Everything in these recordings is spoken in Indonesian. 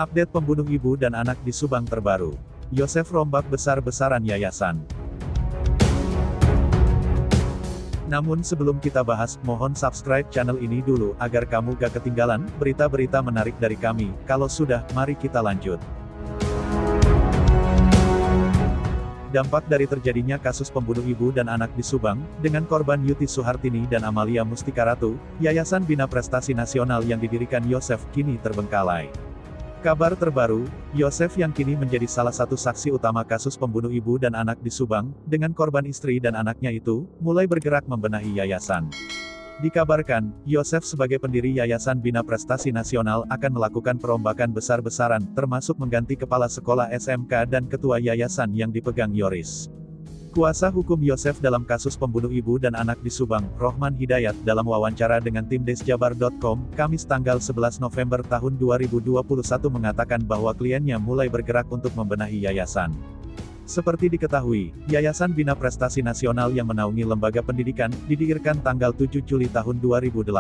Update pembunuh ibu dan anak di Subang terbaru. Yosef rombak besar-besaran yayasan. Namun sebelum kita bahas, mohon subscribe channel ini dulu, agar kamu gak ketinggalan berita-berita menarik dari kami. Kalau sudah, mari kita lanjut. Dampak dari terjadinya kasus pembunuh ibu dan anak di Subang, dengan korban Yuti Suhartini dan Amalia Mustikaratu, Yayasan Bina Prestasi Nasional yang didirikan Yosef kini terbengkalai. Kabar terbaru, Yosef yang kini menjadi salah satu saksi utama kasus pembunuh ibu dan anak di Subang, dengan korban istri dan anaknya itu, mulai bergerak membenahi yayasan. Dikabarkan, Yosef sebagai pendiri Yayasan Bina Prestasi Nasional akan melakukan perombakan besar-besaran, termasuk mengganti kepala sekolah SMK dan ketua yayasan yang dipegang Yoris. Kuasa hukum Yosef dalam kasus pembunuh ibu dan anak di Subang, Rohman Hidayat, dalam wawancara dengan tim Desjabar.com, Kamis tanggal 11 November tahun 2021 mengatakan bahwa kliennya mulai bergerak untuk membenahi yayasan. Seperti diketahui, Yayasan Bina Prestasi Nasional yang menaungi lembaga pendidikan, didirikan tanggal 7 Juli tahun 2008.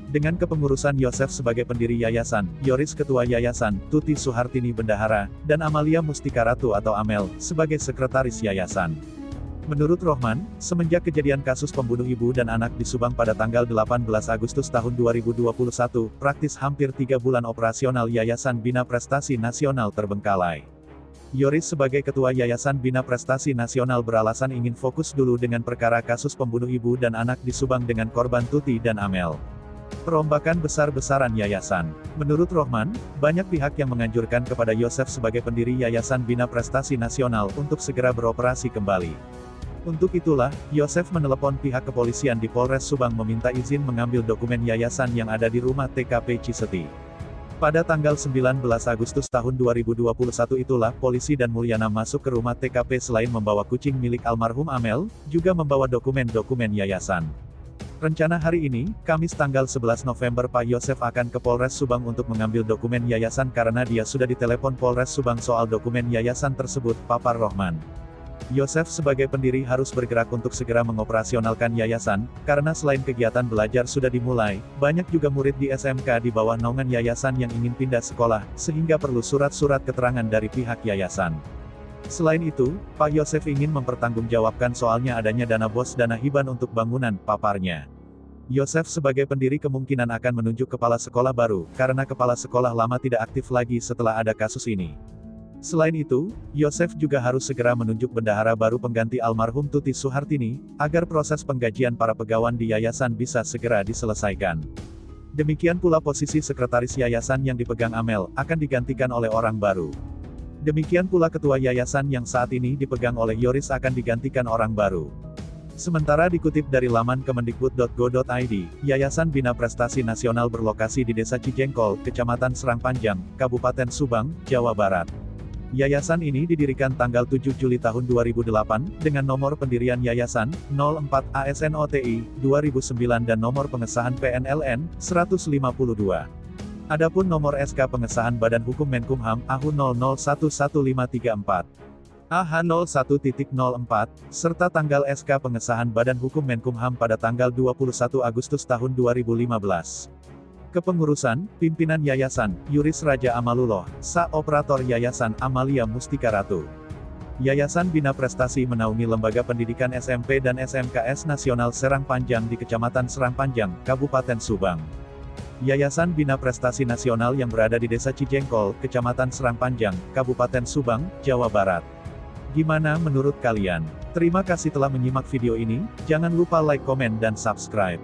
Dengan kepengurusan Yosef sebagai pendiri yayasan, Yoris ketua yayasan, Tuti Suhartini bendahara, dan Amalia Mustikaratu atau Amel, sebagai sekretaris yayasan. Menurut Rohman, semenjak kejadian kasus pembunuh ibu dan anak di Subang pada tanggal 18 Agustus tahun 2021, praktis hampir 3 bulan operasional Yayasan Bina Prestasi Nasional terbengkalai. Yoris sebagai ketua Yayasan Bina Prestasi Nasional beralasan ingin fokus dulu dengan perkara kasus pembunuh ibu dan anak di Subang dengan korban Tuti dan Amel. Perombakan besar-besaran yayasan. Menurut Rohman, banyak pihak yang menganjurkan kepada Yosef sebagai pendiri Yayasan Bina Prestasi Nasional untuk segera beroperasi kembali. Untuk itulah, Yosef menelepon pihak kepolisian di Polres Subang meminta izin mengambil dokumen yayasan yang ada di rumah TKP Ciseti. Pada tanggal 19 Agustus tahun 2021 itulah polisi dan Mulyana masuk ke rumah TKP selain membawa kucing milik almarhum Amel, juga membawa dokumen-dokumen yayasan. Rencana hari ini, Kamis tanggal 11 November Pak Yosef akan ke Polres Subang untuk mengambil dokumen yayasan karena dia sudah ditelepon Polres Subang soal dokumen yayasan tersebut, papar Rohman. Yosef sebagai pendiri harus bergerak untuk segera mengoperasionalkan yayasan, karena selain kegiatan belajar sudah dimulai, banyak juga murid di SMK di bawah naungan yayasan yang ingin pindah sekolah, sehingga perlu surat-surat keterangan dari pihak yayasan. Selain itu, Pak Yosef ingin mempertanggungjawabkan soalnya adanya dana BOS dana hiban untuk bangunan, paparnya. Yosef sebagai pendiri kemungkinan akan menunjuk kepala sekolah baru, karena kepala sekolah lama tidak aktif lagi setelah ada kasus ini. Selain itu, Yosef juga harus segera menunjuk bendahara baru pengganti almarhum Tuti Suhartini, agar proses penggajian para pegawai di yayasan bisa segera diselesaikan. Demikian pula posisi sekretaris yayasan yang dipegang Amel, akan digantikan oleh orang baru. Demikian pula ketua yayasan yang saat ini dipegang oleh Yoris akan digantikan orang baru. Sementara dikutip dari laman kemendikbud.go.id, Yayasan Bina Prestasi Nasional berlokasi di Desa Cijengkol, Kecamatan Serang Panjang, Kabupaten Subang, Jawa Barat. Yayasan ini didirikan tanggal 7 Juli tahun 2008, dengan nomor pendirian yayasan, 04 ASNOTI, 2009 dan nomor pengesahan PNLN, 152. Adapun nomor SK pengesahan Badan Hukum Menkumham, AHU 00111534. AH01.04, serta tanggal SK pengesahan Badan Hukum Menkumham pada tanggal 21 Agustus tahun 2015. Kepengurusan, Pimpinan Yayasan, Yoris Raja Amaluloh, SA Operator Yayasan Amalia Mustikaratu. Yayasan Bina Prestasi menaungi lembaga pendidikan SMP dan SMKS Nasional Serang Panjang di Kecamatan Serang Panjang, Kabupaten Subang. Yayasan Bina Prestasi Nasional yang berada di Desa Cijengkol, Kecamatan Serang Panjang, Kabupaten Subang, Jawa Barat. Gimana menurut kalian? Terima kasih telah menyimak video ini, jangan lupa like, komen dan subscribe.